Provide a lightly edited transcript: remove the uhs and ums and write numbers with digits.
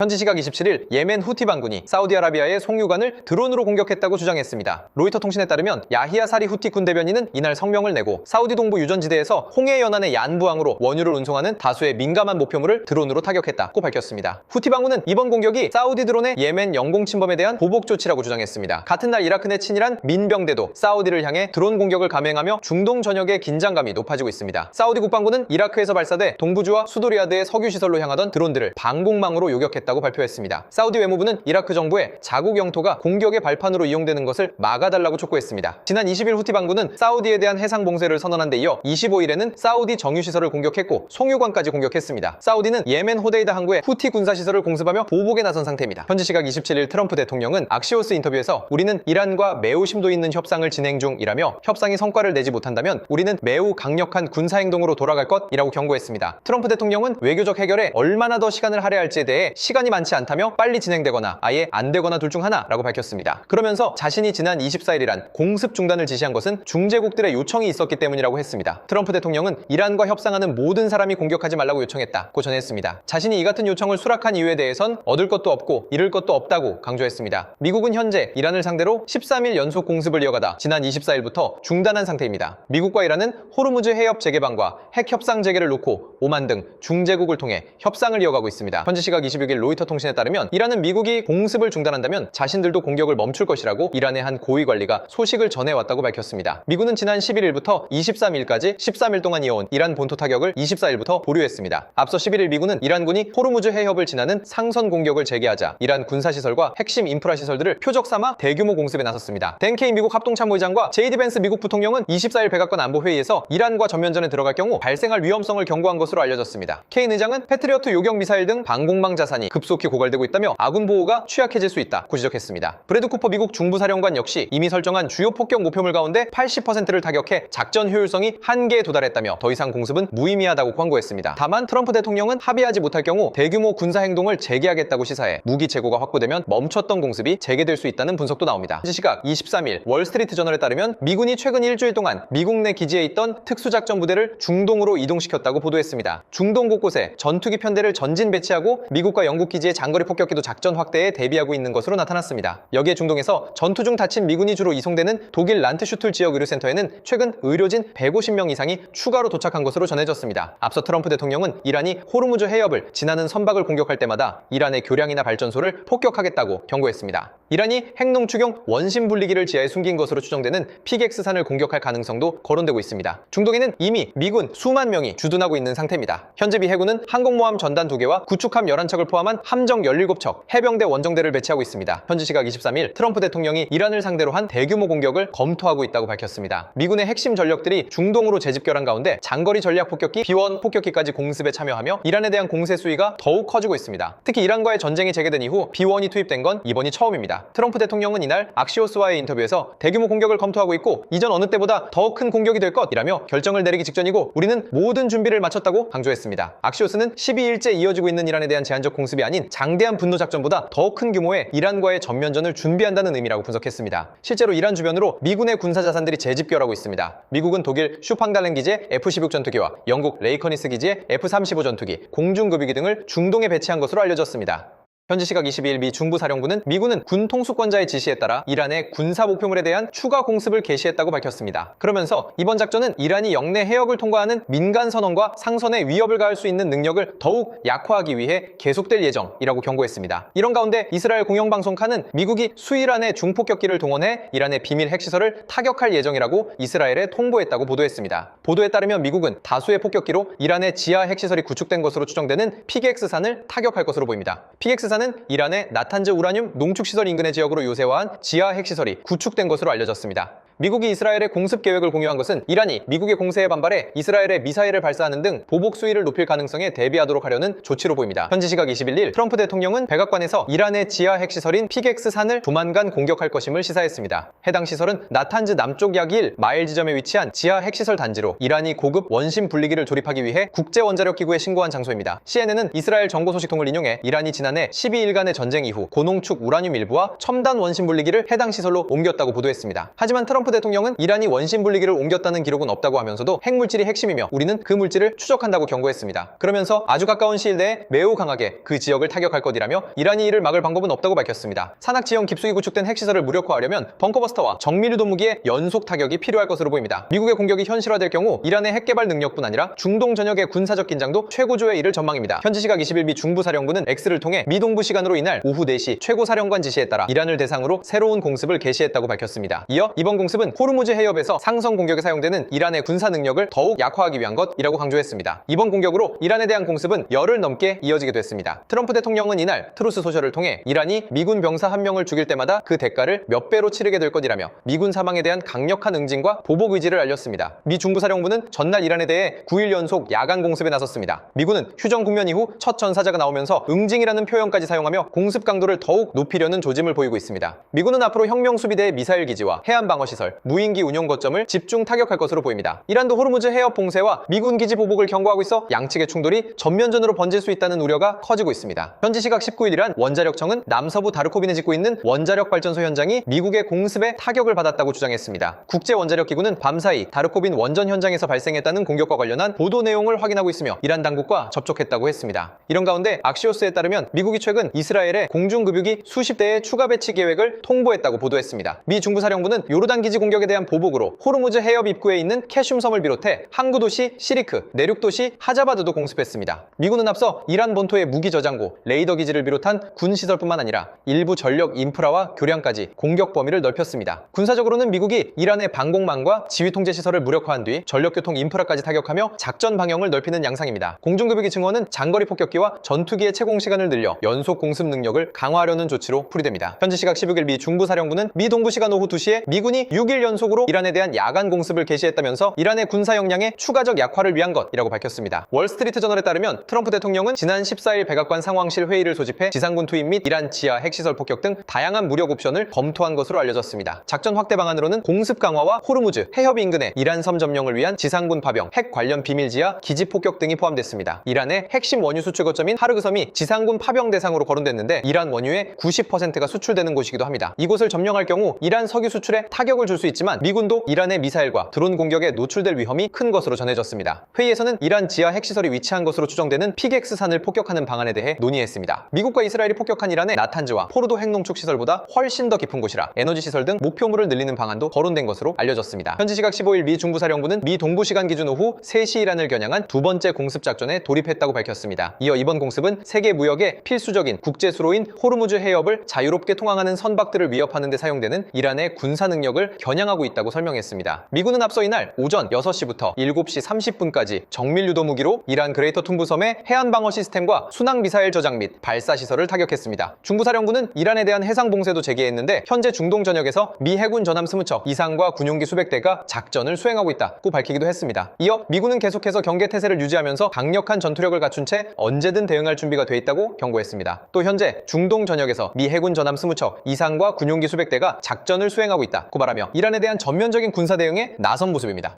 현지 시각 27일 예멘 후티 반군이 사우디아라비아의 송유관을 드론으로 공격했다고 주장했습니다. 로이터 통신에 따르면 야히야 사리 후티 군 대변인은 이날 성명을 내고 사우디 동부 유전지대에서 홍해 연안의 얀부항으로 원유를 운송하는 다수의 민감한 목표물을 드론으로 타격했다고 밝혔습니다. 후티 반군은 이번 공격이 사우디 드론의 예멘 영공 침범에 대한 보복 조치라고 주장했습니다. 같은 날 이라크 내 친일한 민병대도 사우디를 향해 드론 공격을 감행하며 중동 전역의 긴장감이 높아지고 있습니다. 사우디 국방부는 이라크에서 발사돼 동부주와 수도 리야드의 석유 시설로 향하던 드론들을 방공망으로 요격했다고 발표했습니다. 사우디 외무부는 이라크 정부의 자국 영토가 공격의 발판으로 이용되는 것을 막아달라고 촉구했습니다. 지난 20일 후티 반군은 사우디에 대한 해상 봉쇄를 선언한 데 이어 25일에는 사우디 정유시설을 공격했고 송유관까지 공격했습니다. 사우디는 예멘 호데이다 항구의 후티 군사시설을 공습하며 보복에 나선 상태입니다. 현지 시각 27일 트럼프 대통령은 악시오스 인터뷰에서 우리는 이란과 매우 심도 있는 협상을 진행 중이라며 협상이 성과를 내지 못한다면 우리는 매우 강력한 군사행동으로 돌아갈 것이라고 경고했습니다. 트럼프 대통령은 외교적 해결에 얼마나 더 시간을 할애할지에 대해 시간이 많지 않다며 빨리 진행되거나 아예 안 되거나 둘 중 하나라고 밝혔습니다. 그러면서 자신이 지난 24일이란 공습 중단을 지시한 것은 중재국들의 요청이 있었기 때문이라고 했습니다. 트럼프 대통령은 이란과 협상하는 모든 사람이 공격하지 말라고 요청했다고 전했습니다. 자신이 이 같은 요청을 수락한 이유에 대해선 얻을 것도 없고 잃을 것도 없다고 강조했습니다. 미국은 현재 이란을 상대로 13일 연속 공습을 이어가다 지난 24일부터 중단한 상태입니다. 미국과 이란은 호르무즈 해협 재개방과 핵 협상 재개를 놓고 오만 등 중재국을 통해 협상을 이어가고 있습니다. 현지 시각 26일 로이터 통신에 따르면 이란은 미국이 공습을 중단한다면 자신들도 공격을 멈출 것이라고 이란의 한 고위 관리가 소식을 전해왔다고 밝혔습니다. 미군은 지난 11일부터 23일까지 13일 동안 이어온 이란 본토 타격을 24일부터 보류했습니다. 앞서 11일 미군은 이란군이 호르무즈 해협을 지나는 상선 공격을 재개하자 이란 군사시설과 핵심 인프라 시설들을 표적 삼아 대규모 공습에 나섰습니다. 댄 케인 미국 합동참모의장과 제이디 벤스 미국 부통령은 24일 백악관 안보회의에서 이란과 전면전에 들어갈 경우 발생할 위험성을 경고한 것으로 알려졌습니다. 케인 의장은 패트리어트 요격 미사일 등 방공망 자산이 급속히 고갈되고 있다며 아군 보호가 취약해질 수 있다고 지적했습니다. 브래드 쿠퍼 미국 중부사령관 역시 이미 설정한 주요 폭격 목표물 가운데 80%를 타격해 작전 효율성이 한계에 도달했다며 더 이상 공습은 무의미하다고 권고했습니다. 다만 트럼프 대통령은 합의하지 못할 경우 대규모 군사 행동을 재개하겠다고 시사해 무기 재고가 확보되면 멈췄던 공습이 재개될 수 있다는 분석도 나옵니다. 현지 시각 23일 월스트리트 저널에 따르면 미군이 최근 일주일 동안 미국 내 기지에 있던 특수작전 부대를 중동으로 이동시켰다고 보도했습니다. 중동 곳곳에 전투기 편대를 전진 배치하고 미국과 영국 기지의 장거리 폭격기도 작전 확대에 대비하고 있는 것으로 나타났습니다. 여기에 중동에서 전투 중 다친 미군이 주로 이송되는 독일 란트슈툴 지역 의료센터에는 최근 의료진 150명 이상이 추가로 도착한 것으로 전해졌습니다. 앞서 트럼프 대통령은 이란이 호르무즈 해협을 지나는 선박을 공격할 때마다 이란의 교량이나 발전소를 폭격하겠다고 경고했습니다. 이란이 핵농축용 원심분리기를 지하에 숨긴 것으로 추정되는 피객스산을 공격할 가능성도 거론되고 있습니다. 중동에는 이미 미군 수만 명이 주둔하고 있는 상태입니다. 현재 미 해군은 항공모함 전단 2개와 구축함 11척을 포함한 함정 17척, 해병대 원정대를 배치하고 있습니다. 현지 시각 23일 트럼프 대통령이 이란을 상대로 한 대규모 공격을 검토하고 있다고 밝혔습니다. 미군의 핵심 전력들이 중동으로 재집결한 가운데 장거리 전략 폭격기, B-1 폭격기까지 공습에 참여하며 이란에 대한 공세 수위가 더욱 커지고 있습니다. 특히 이란과의 전쟁이 재개된 이후 B-1이 투입된 건 이번이 처음입니다. 트럼프 대통령은 이날 악시오스와의 인터뷰에서 대규모 공격을 검토하고 있고 이전 어느 때보다 더 큰 공격이 될 것이라며 결정을 내리기 직전이고 우리는 모든 준비를 마쳤다고 강조했습니다. 악시오스는 12일째 이어지고 있는 이란에 대한 제한적 공습이 아닌 장대한 분노 작전보다 더 큰 규모의 이란과의 전면전을 준비한다는 의미라고 분석했습니다. 실제로 이란 주변으로 미군의 군사 자산들이 재집결하고 있습니다. 미국은 독일 슈팡달렌 기지의 F-16 전투기와 영국 레이커니스 기지의 F-35 전투기, 공중급유기 등을 중동에 배치한 것으로 알려졌습니다. 현지 시각 22일 미 중부사령부는 미군은 군 통수권자의 지시에 따라 이란의 군사 목표물에 대한 추가 공습을 개시했다고 밝혔습니다. 그러면서 이번 작전은 이란이 영내 해역을 통과하는 민간 선원과 상선에 위협을 가할 수 있는 능력을 더욱 약화하기 위해 계속될 예정이라고 경고했습니다. 이런 가운데 이스라엘 공영방송 칸은 미국이 수이란의 중폭격기를 동원해 이란의 비밀 핵시설을 타격할 예정이라고 이스라엘에 통보했다고 보도했습니다. 보도에 따르면 미국은 다수의 폭격기로 이란의 지하 핵시설이 구축된 것으로 추정되는 피객스산을 타격할 것으로 보입니다. 피객스산 는 이란의 나탄즈 우라늄 농축시설 인근의 지역으로 요새화한 지하 핵시설이 구축된 것으로 알려졌습니다. 미국이 이스라엘의 공습 계획을 공유한 것은 이란이 미국의 공세에 반발해 이스라엘에 미사일을 발사하는 등 보복 수위를 높일 가능성에 대비하도록 하려는 조치로 보입니다. 현지 시각 21일 트럼프 대통령은 백악관에서 이란의 지하 핵시설인 피객스산을 조만간 공격할 것임을 시사했습니다. 해당 시설은 나탄즈 남쪽 약 1마일 지점에 위치한 지하 핵시설 단지로 이란이 고급 원심 분리기를 조립하기 위해 국제원자력기구에 신고한 장소입니다. CNN은 이스라엘 정보 소식통을 인용해 이란이 지난해 12일간의 전쟁 이후 고농축 우라늄 일부와 첨단 원심 분리기를 해당 시설로 옮겼다고 보도했습니다. 하지만 트럼프 트럼프 대통령은 이란이 원심 분리기를 옮겼다는 기록은 없다고 하면서도 핵물질이 핵심이며 우리는 그 물질을 추적한다고 경고했습니다. 그러면서 아주 가까운 시일 내에 매우 강하게 그 지역을 타격할 것이라며 이란이 이를 막을 방법은 없다고 밝혔습니다. 산악 지형 깊숙이 구축된 핵시설을 무력화하려면 벙커버스터와 정밀유도 무기의 연속 타격이 필요할 것으로 보입니다. 미국의 공격이 현실화될 경우 이란의 핵개발 능력뿐 아니라 중동 전역의 군사적 긴장도 최고조에 이를 전망입니다. 현지 시각 20일 미 중부사령부는 X를 통해 미 동부 시간으로 이날 오후 4시 최고사령관 지시에 따라 이란을 대상으로 새로운 공습을 개시했다고 밝혔습니다. 이어 이번 공습은 호르무즈 해협에서 상성 공격에 사용되는 이란의 군사 능력을 더욱 약화하기 위한 것이라고 강조했습니다. 이번 공격으로 이란에 대한 공습은 열흘 넘게 이어지게 됐습니다. 트럼프 대통령은 이날 트루스 소셜을 통해 이란이 미군 병사 1명을 죽일 때마다 그 대가를 몇 배로 치르게 될 것이라며 미군 사망에 대한 강력한 응징과 보복 의지를 알렸습니다. 미 중부사령부는 전날 이란에 대해 9일 연속 야간 공습에 나섰습니다. 미군은 휴전 국면 이후 첫 전사자가 나오면서 응징이라는 표현까지 사용하며 공습 강도를 더욱 높이려는 조짐을 보이고 있습니다. 미군은 앞으로 혁명수비대의 미사일 기지와 해안방어시설, 무인기 운용 거점을 집중 타격할 것으로 보입니다. 이란도 호르무즈 해협 봉쇄와 미군 기지 보복을 경고하고 있어 양측의 충돌이 전면전으로 번질 수 있다는 우려가 커지고 있습니다. 현지 시각 19일 이란 원자력청은 남서부 다르코빈에 짓고 있는 원자력 발전소 현장이 미국의 공습에 타격을 받았다고 주장했습니다. 국제원자력기구는 밤사이 다르코빈 원전 현장에서 발생했다는 공격과 관련한 보도 내용을 확인하고 있으며 이란 당국과 접촉했다고 했습니다. 이런 가운데 악시오스에 따르면 미국이 최근 이스라엘에 공중급유기 수십 대의 추가 배치 계획을 통보했다고 보도했습니다. 미 중부사령부는 요르단 기지 공격에 대한 보복으로 호르무즈 해협 입구에 있는 캐슘섬을 비롯해 항구 도시 시리크, 내륙 도시 하자바드도 공습했습니다. 미군은 앞서 이란 본토의 무기 저장고, 레이더 기지를 비롯한 군 시설뿐만 아니라 일부 전력 인프라와 교량까지 공격 범위를 넓혔습니다. 군사적으로는 미국이 이란의 방공망과 지휘 통제 시설을 무력화한 뒤 전력교통 인프라까지 타격하며 작전 방향을 넓히는 양상입니다. 공중급유기 증원은 장거리 폭격기와 전투기의 채공 시간을 늘려 연속 공습 능력을 강화하려는 조치로 풀이됩니다. 현지 시각 16일 미 중부사령부는 미 동부 시간 오후 2시에 미군이 6일 연속으로 이란에 대한 야간 공습을 개시했다면서 이란의 군사 역량의 추가적 약화를 위한 것이라고 밝혔습니다. 월스트리트 저널에 따르면 트럼프 대통령은 지난 14일 백악관 상황실 회의를 소집해 지상군 투입 및 이란 지하 핵시설 폭격 등 다양한 무력 옵션을 검토한 것으로 알려졌습니다. 작전 확대 방안으로는 공습 강화와 호르무즈 해협 인근의 이란 섬 점령을 위한 지상군 파병, 핵 관련 비밀 지하 기지 폭격 등이 포함됐습니다. 이란의 핵심 원유 수출 거점인 하르그섬이 지상군 파병 대상으로 거론됐는데 이란 원유의 90%가 수출되는 곳이기도 합니다. 이곳을 점령할 경우 이란 석유 수출에 타격을 줄 수 있지만 미군도 이란의 미사일과 드론 공격에 노출될 위험이 큰 것으로 전해졌습니다. 회의에서는 이란 지하 핵시설이 위치한 것으로 추정되는 피객스산을 폭격하는 방안에 대해 논의했습니다. 미국과 이스라엘이 폭격한 이란의 나탄즈와 포르도 핵농축 시설보다 훨씬 더 깊은 곳이라 에너지 시설 등 목표물을 늘리는 방안도 거론된 것으로 알려졌습니다. 현지 시각 15일 미 중부사령부는 미 동부 시간 기준 오후 3시 이란을 겨냥한 두 번째 공습 작전에 돌입했다고 밝혔습니다. 이어 이번 공습은 세계 무역의 필수적인 국제 수로인 호르무즈 해협을 자유롭게 통항하는 선박들을 위협하는 데 사용되는 이란의 군사 능력을 겨냥하고 있다고 설명했습니다. 미군은 앞서 이날 오전 6시부터 7시 30분까지 정밀유도 무기로 이란 그레이터 툰부섬의 해안 방어 시스템과 순항 미사일 저장 및 발사 시설을 타격했습니다. 중부사령부는 이란에 대한 해상 봉쇄도 재개했는데 현재 중동 전역에서 미 해군 전함 20척, 이상과 군용기 수백 대가 작전을 수행하고 있다고 밝히기도 했습니다. 이어 미군은 계속해서 경계 태세를 유지하면서 강력한 전투력을 갖춘 채 언제든 대응할 준비가 돼 있다고 경고했습니다. 또 현재 중동 전역에서 미 해군 전함 20척, 이상과 군용기 수백 대가 작전을 수행하고 있다고 말하며 이란에 대한 전면적인 군사 대응에 나선 모습입니다.